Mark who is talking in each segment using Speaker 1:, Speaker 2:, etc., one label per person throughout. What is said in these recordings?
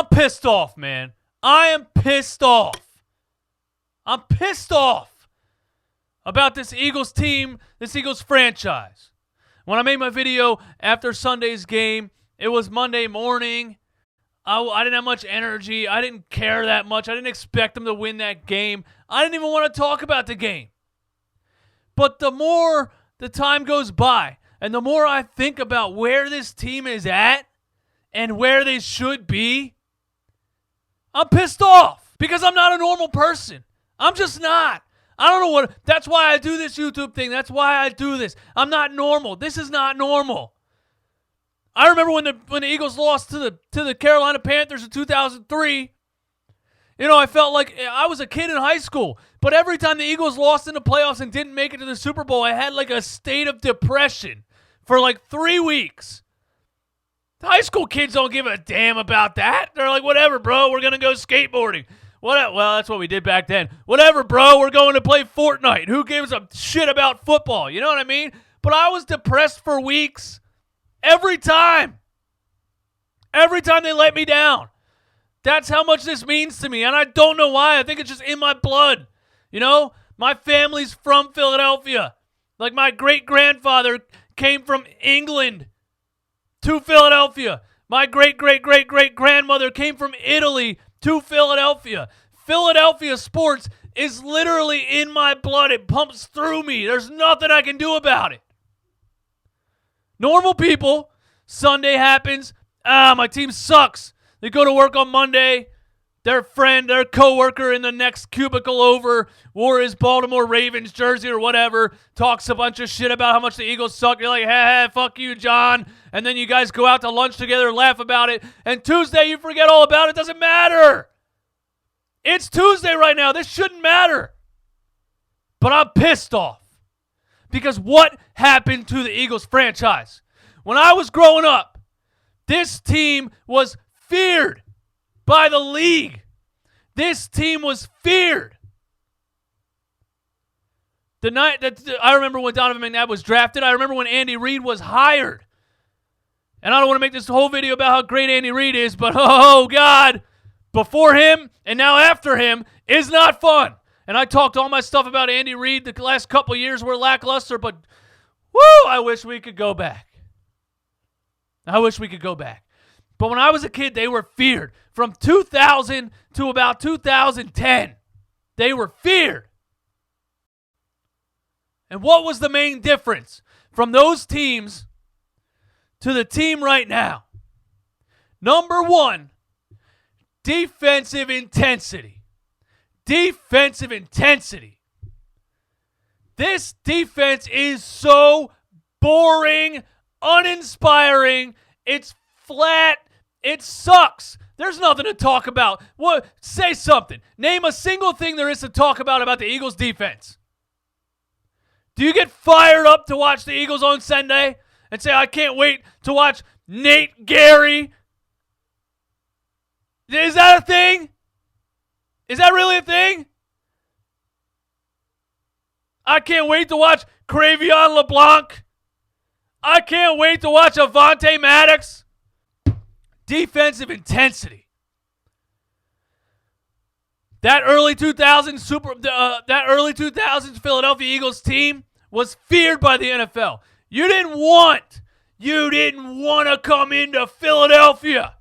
Speaker 1: I'm pissed off, man. I am pissed off. I'm pissed off about this Eagles team, this Eagles franchise. When I made my video after Sunday's game, it was Monday morning. I didn't have much energy. I didn't care that much. I didn't expect them to win that game. I didn't even want to talk about the game. But the more the time goes by, and the more I think about where this team is at and where they should be, I'm pissed off because I'm not a normal person. I'm just not. I don't know what. That's why I do this YouTube thing. That's why I do this. I'm not normal. This is not normal. I remember when the Eagles lost to the Carolina Panthers in 2003. You know, I felt like I was a kid in high school. But every time the Eagles lost in the playoffs and didn't make it to the Super Bowl, I had like a state of depression for like 3 weeks. The high school kids don't give a damn about that. They're like, whatever, bro, we're going to go skateboarding. Well, that's what we did back then. Whatever, bro, we're going to play Fortnite. Who gives a shit about football? You know what I mean? But I was depressed for weeks. Every time. Every time they let me down. That's how much this means to me, and I don't know why. I think it's just in my blood. You know, my family's from Philadelphia. Like my great-grandfather came from England to Philadelphia. My great-great-great-great-grandmother came from Italy to Philadelphia. Philadelphia sports is literally in my blood. It pumps through me. There's nothing I can do about it. Normal people, Sunday happens. My team sucks. They go to work on Monday. Their friend, their coworker in the next cubicle over wore his Baltimore Ravens jersey or whatever, talks a bunch of shit about how much the Eagles suck. You're like, hey, fuck you, John. And then you guys go out to lunch together, laugh about it. And Tuesday, you forget all about it. Doesn't matter. It's Tuesday right now. This shouldn't matter. But I'm pissed off. Because what happened to the Eagles franchise? When I was growing up, this team was feared by the league. This team was feared. The night that I remember when Donovan McNabb was drafted. I remember when Andy Reid was hired. And I don't want to make this whole video about how great Andy Reid is, but oh God, before him and now after him is not fun. And I talked all my stuff about Andy Reid. The last couple years were lackluster, but woo, I wish we could go back. I wish we could go back. But when I was a kid, they were feared. From 2000 to about 2010, they were feared. And what was the main difference from those teams to the team right now? Number one, defensive intensity. Defensive intensity. This defense is so boring, uninspiring. It's flat. It sucks. There's nothing to talk about. What? Say something. Name a single thing there is to talk about the Eagles defense. Do you get fired up to watch the Eagles on Sunday and say, I can't wait to watch Nate Gary? Is that a thing? Is that really a thing? I can't wait to watch Cravion LeBlanc. I can't wait to watch Avonte Maddox. Defensive intensity. That early 2000s Philadelphia Eagles team was feared by the NFL. You didn't want to come into Philadelphia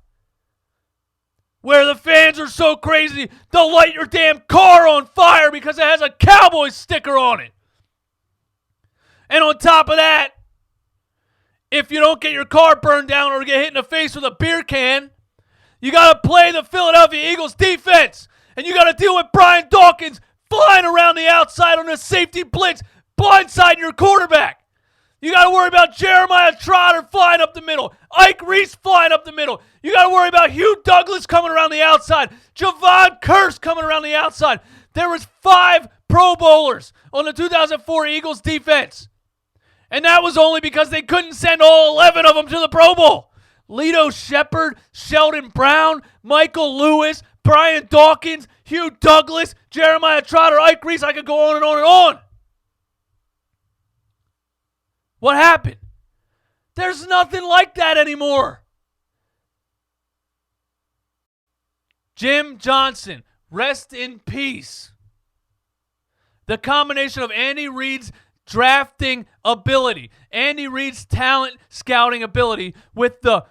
Speaker 1: where the fans are so crazy they'll light your damn car on fire because it has a Cowboys sticker on it. And on top of that, if you don't get your car burned down or get hit in the face with a beer can, you got to play the Philadelphia Eagles defense. And you got to deal with Brian Dawkins flying around the outside on a safety blitz, blindsiding your quarterback. You got to worry about Jeremiah Trotter flying up the middle, Ike Reese flying up the middle. You got to worry about Hugh Douglas coming around the outside, Javon Curse coming around the outside. There was 5 Pro Bowlers on the 2004 Eagles defense. And that was only because they couldn't send all 11 of them to the Pro Bowl. Lito Shepard, Sheldon Brown, Michael Lewis, Brian Dawkins, Hugh Douglas, Jeremiah Trotter, Ike Reese. I could go on and on and on. What happened? There's nothing like that anymore. Jim Johnson, rest in peace. The combination of Andy Reid's drafting ability, Andy Reid's talent scouting ability, with the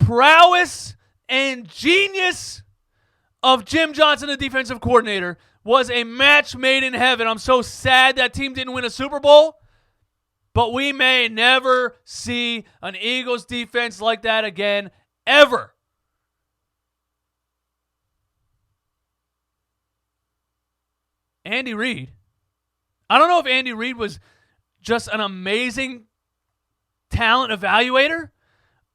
Speaker 1: prowess and genius of Jim Johnson, the defensive coordinator, was a match made in heaven. I'm so sad that team didn't win a Super Bowl, but we may never see an Eagles defense like that again, ever. Andy Reid. I don't know if Andy Reid was just an amazing talent evaluator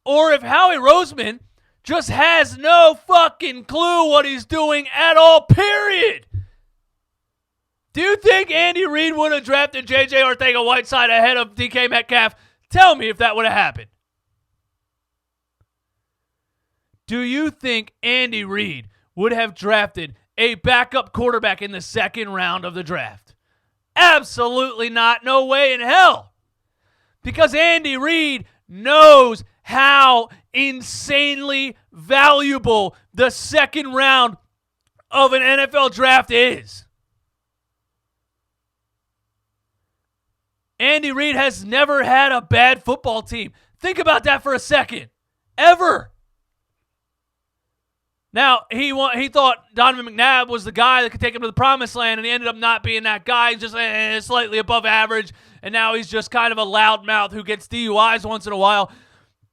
Speaker 1: or if Howie Roseman just has no fucking clue what he's doing at all, period. Do you think Andy Reid would have drafted J.J. Arcega-Whiteside ahead of DK Metcalf? Tell me if that would have happened. Do you think Andy Reid would have drafted a backup quarterback in the second round of the draft? Absolutely not. No way in hell. Because Andy Reid knows how insanely valuable the second round of an NFL draft is. Andy Reid has never had a bad football team. Think about that for a second. Ever. Now, he thought Donovan McNabb was the guy that could take him to the promised land, and he ended up not being that guy. He's just slightly above average, and now he's just kind of a loudmouth who gets DUIs once in a while.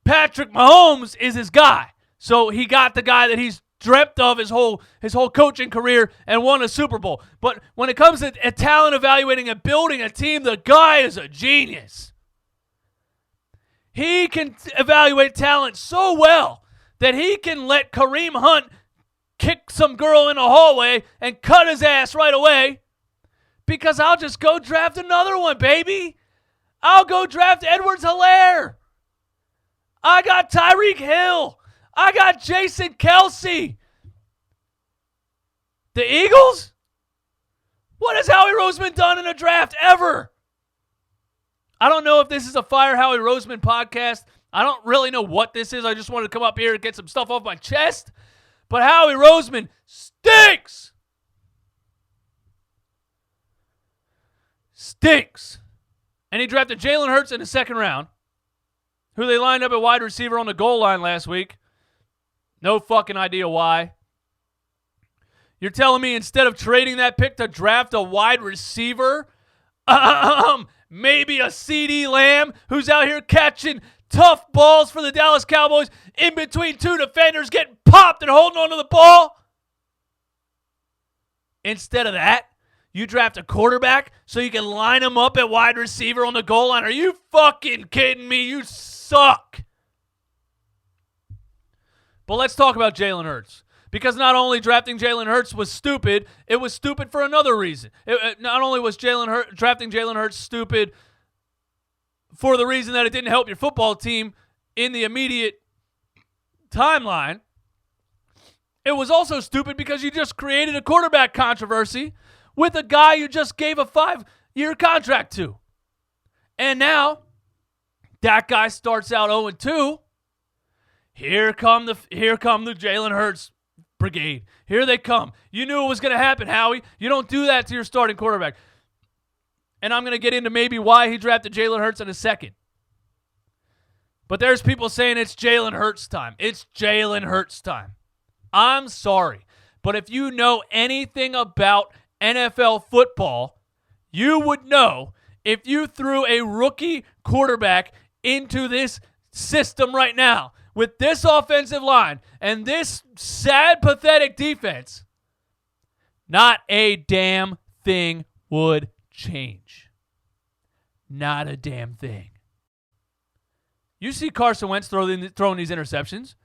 Speaker 1: Patrick Mahomes is his guy. So he got the guy that he's dreamt of his whole coaching career and won a Super Bowl. But when it comes to talent evaluating and building a team, the guy is a genius. He can evaluate talent so well that he can let Kareem Hunt kick some girl in a hallway and cut his ass right away because I'll just go draft another one, baby. I'll go draft Edwards-Helaire. I got Tyreek Hill. I got Jason Kelsey. The Eagles? What has Howie Roseman done in a draft ever? I don't know if this is a Fire Howie Roseman podcast. I don't really know what this is. I just wanted to come up here and get some stuff off my chest. But Howie Roseman stinks. Stinks. And he drafted Jalen Hurts in the second round, who they lined up at wide receiver on the goal line last week. No fucking idea why. You're telling me instead of trading that pick to draft a wide receiver, maybe a CeeDee Lamb who's out here catching tough balls for the Dallas Cowboys in between two defenders getting popped and holding onto the ball? Instead of that, you draft a quarterback so you can line him up at wide receiver on the goal line. Are you fucking kidding me? You suck. But let's talk about Jalen Hurts. Because not only drafting Jalen Hurts was stupid, it was stupid for another reason. Not only was drafting Jalen Hurts stupid for the reason that it didn't help your football team in the immediate timeline, it was also stupid because you just created a quarterback controversy with a guy you just gave a 5-year contract to. And now, that guy starts out 0-2. Here come the Jalen Hurts brigade. Here they come. You knew it was going to happen, Howie. You don't do that to your starting quarterback. And I'm going to get into maybe why he drafted Jalen Hurts in a second. But there's people saying it's Jalen Hurts time. It's Jalen Hurts time. I'm sorry. But if you know anything about NFL football, you would know if you threw a rookie quarterback into this system right now with this offensive line and this sad, pathetic defense, not a damn thing would change. Not a damn thing. You see Carson Wentz throwing these interceptions.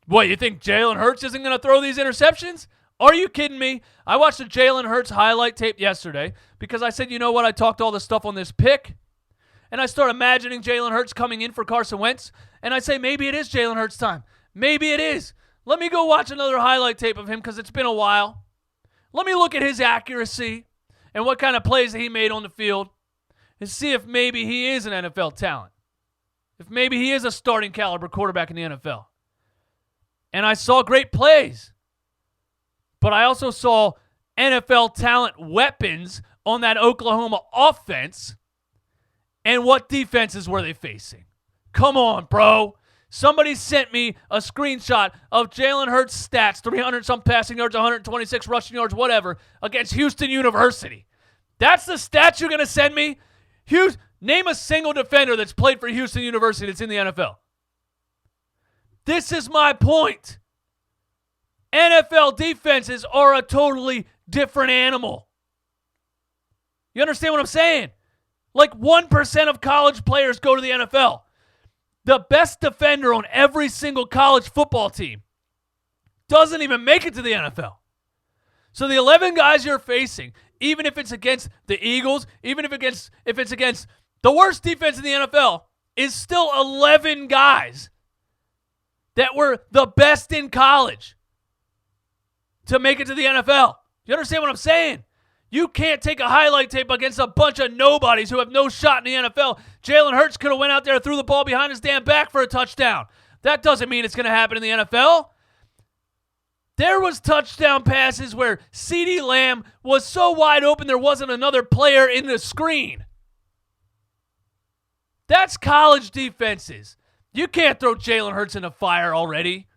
Speaker 1: What, you think Jalen Hurts isn't going to throw these interceptions? Are you kidding me? I watched the Jalen Hurts highlight tape yesterday because I said, you know what, I talked all this stuff on this pick, and I start imagining Jalen Hurts coming in for Carson Wentz, and I say maybe it is Jalen Hurts time. Maybe it is. Let me go watch another highlight tape of him because it's been a while. Let me look at his accuracy and what kind of plays that he made on the field and see if maybe he is an NFL talent. If maybe he is a starting caliber quarterback in the NFL. And I saw great plays. But I also saw NFL talent weapons on that Oklahoma offense. And what defenses were they facing? Come on, bro. Somebody sent me a screenshot of Jalen Hurts' stats, 300-some passing yards, 126 rushing yards, whatever, against Houston University. That's the stats you're going to send me? Name a single defender that's played for Houston University that's in the NFL. This is my point. NFL defenses are a totally different animal. You understand what I'm saying? Like 1% of college players go to the NFL. The best defender on every single college football team doesn't even make it to the NFL. So the 11 guys you're facing, even if it's against the Eagles, even if it's against the worst defense in the NFL, is still 11 guys that were the best in college to make it to the NFL. You understand what I'm saying? You can't take a highlight tape against a bunch of nobodies who have no shot in the NFL. Jalen Hurts could have went out there and threw the ball behind his damn back for a touchdown. That doesn't mean it's going to happen in the NFL. There was touchdown passes where CeeDee Lamb was so wide open there wasn't another player in the screen. That's college defenses. You can't throw Jalen Hurts in the fire already.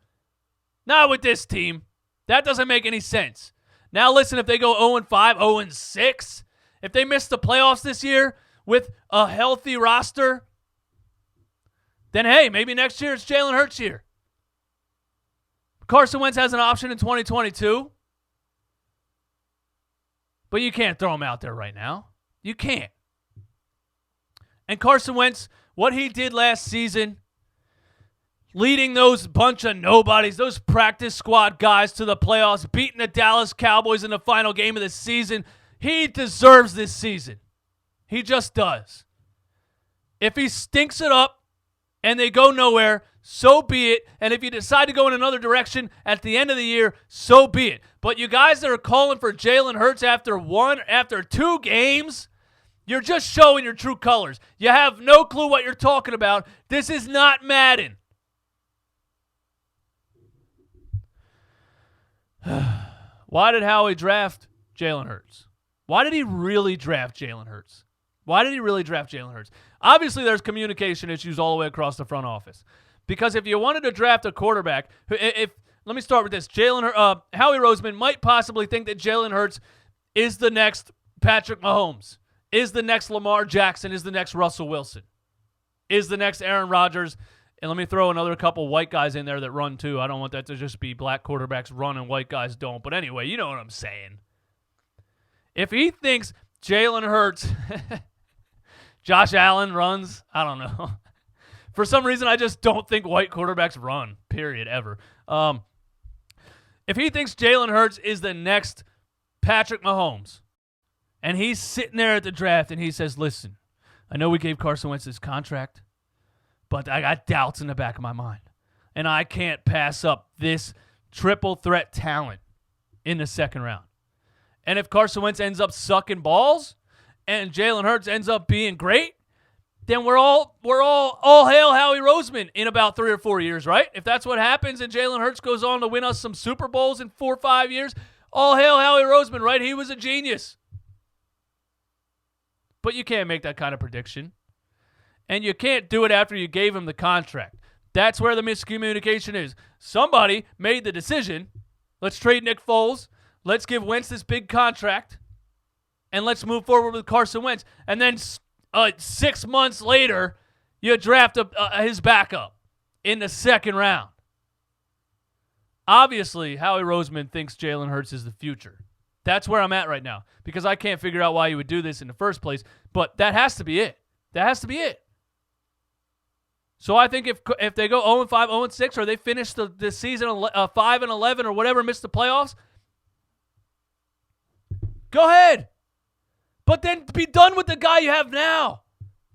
Speaker 1: Not with this team. That doesn't make any sense. Now listen, if they go 0-5, 0-6, if they miss the playoffs this year with a healthy roster, then hey, maybe next year it's Jalen Hurts' year. Carson Wentz has an option in 2022, but you can't throw him out there right now. You can't. And Carson Wentz, what he did last season, leading those bunch of nobodies, those practice squad guys to the playoffs, beating the Dallas Cowboys in the final game of the season. He deserves this season. He just does. If he stinks it up and they go nowhere, so be it. And if you decide to go in another direction at the end of the year, so be it. But you guys that are calling for Jalen Hurts after 2 games, you're just showing your true colors. You have no clue what you're talking about. This is not Madden. Why did Howie draft Jalen Hurts? Why did he really draft Jalen Hurts? Obviously, there's communication issues all the way across the front office. Because if you wanted to draft a quarterback, let me start with this. Howie Roseman might possibly think that Jalen Hurts is the next Patrick Mahomes, is the next Lamar Jackson, is the next Russell Wilson, is the next Aaron Rodgers. And let me throw another couple white guys in there that run too. I don't want that to just be black quarterbacks run and white guys don't. But anyway, you know what I'm saying. If he thinks Jalen Hurts, Josh Allen runs, I don't know. For some reason, I just don't think white quarterbacks run, period, ever. If he thinks Jalen Hurts is the next Patrick Mahomes, and he's sitting there at the draft and he says, listen, I know we gave Carson Wentz his contract, but I got doubts in the back of my mind. And I can't pass up this triple threat talent in the second round. And if Carson Wentz ends up sucking balls and Jalen Hurts ends up being great, then we're all hail Howie Roseman in about 3 or 4 years, right? If that's what happens and Jalen Hurts goes on to win us some Super Bowls in 4 or 5 years, all hail Howie Roseman, right? He was a genius. But you can't make that kind of prediction. And you can't do it after you gave him the contract. That's where the miscommunication is. Somebody made the decision, let's trade Nick Foles, let's give Wentz this big contract, and let's move forward with Carson Wentz. And then 6 months later, you draft his backup in the second round. Obviously, Howie Roseman thinks Jalen Hurts is the future. That's where I'm at right now, because I can't figure out why you would do this in the first place, but that has to be it. That has to be it. So I think if they go 0-5, 0-6, or they finish the season 5-11 or whatever, miss the playoffs, go ahead. But then be done with the guy you have now.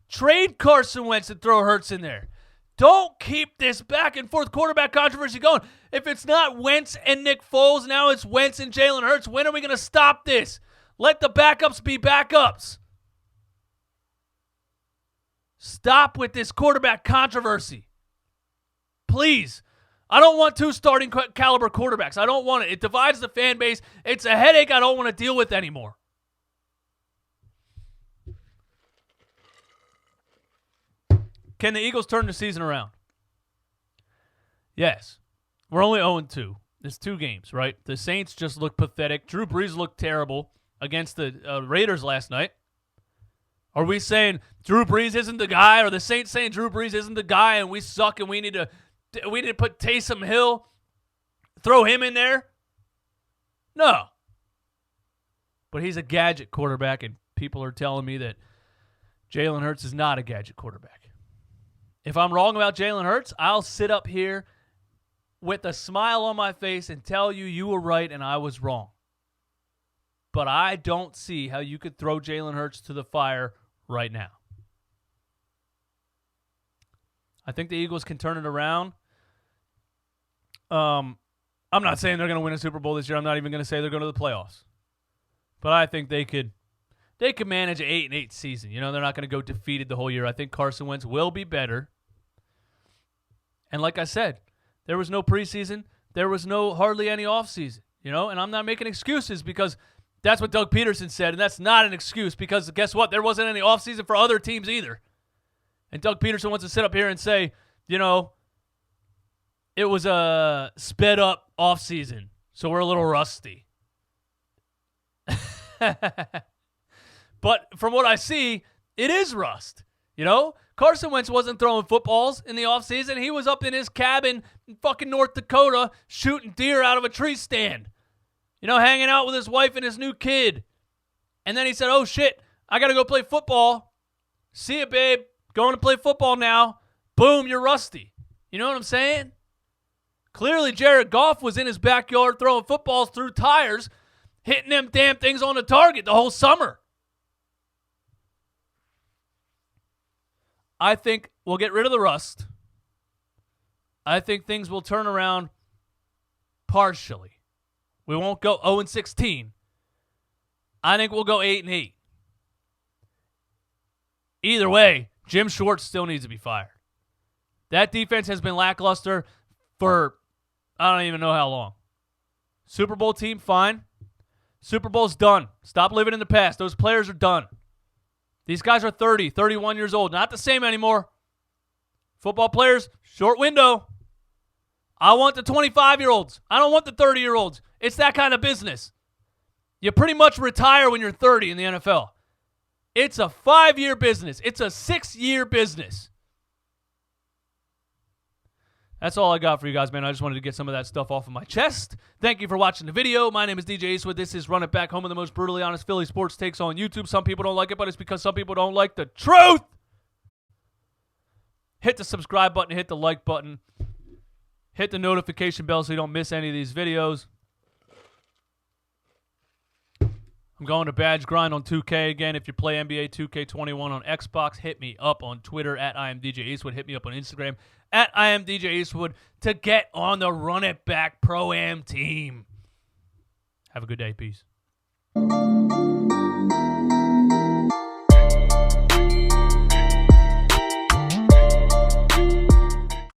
Speaker 1: Trade Carson Wentz and throw Hurts in there. Don't keep this back and forth quarterback controversy going. If it's not Wentz and Nick Foles, now it's Wentz and Jalen Hurts. When are we going to stop this? Let the backups be backups. Stop with this quarterback controversy. Please. I don't want two starting caliber quarterbacks. I don't want it. It divides the fan base. It's a headache I don't want to deal with anymore. Can the Eagles turn the season around? Yes. We're only 0-2. It's 2 games, right? The Saints just look pathetic. Drew Brees looked terrible against the Raiders last night. Are we saying Drew Brees isn't the guy, or the Saints saying Drew Brees isn't the guy and we suck and we need to put Taysom Hill, throw him in there? No. But he's a gadget quarterback, and people are telling me that Jalen Hurts is not a gadget quarterback. If I'm wrong about Jalen Hurts, I'll sit up here with a smile on my face and tell you you were right and I was wrong. But I don't see how you could throw Jalen Hurts to the fire right now. I think the Eagles can turn it around. I'm not saying they're going to win a Super Bowl this year. I'm not even going to say they're going to the playoffs. But I think they could manage an 8-8 season. You know, they're not going to go defeated the whole year. I think Carson Wentz will be better. And like I said, there was no preseason. There was hardly any offseason, you know, and I'm not making excuses because that's what Doug Peterson said, and that's not an excuse because guess what? There wasn't any offseason for other teams either. And Doug Peterson wants to sit up here and say, you know, it was a sped up offseason, so we're a little rusty. But from what I see, it is rust, you know? Carson Wentz wasn't throwing footballs in the offseason. He was up in his cabin in fucking North Dakota shooting deer out of a tree stand. You know, hanging out with his wife and his new kid. And then he said, oh, shit, I got to go play football. See ya, babe. Going to play football now. Boom, you're rusty. You know what I'm saying? Clearly, Jared Goff was in his backyard throwing footballs through tires, hitting them damn things on the target the whole summer. I think we'll get rid of the rust. I think things will turn around partially. We won't go 0-16. I think we'll go 8-8. Either way, Jim Schwartz still needs to be fired. That defense has been lackluster for I don't even know how long. Super Bowl team, fine. Super Bowl's done. Stop living in the past. Those players are done. These guys are 30, 31 years old. Not the same anymore. Football players, short window. I want the 25-year-olds. I don't want the 30-year-olds. It's that kind of business. You pretty much retire when you're 30 in the NFL. It's a 5-year business. It's a 6-year business. That's all I got for you guys, man. I just wanted to get some of that stuff off of my chest. Thank you for watching the video. My name is DJ Eastwood. This is Run It Back, home of the most brutally honest Philly sports takes on YouTube. Some people don't like it, but it's because some people don't like the truth. Hit the subscribe button. Hit the like button. Hit the notification bell so you don't miss any of these videos. I'm going to badge grind on 2K again. If you play NBA 2K21 on Xbox, hit me up on Twitter at IamDJ Eastwood. Hit me up on Instagram at IamDJ Eastwood to get on the Run It Back Pro-Am team. Have a good day. Peace.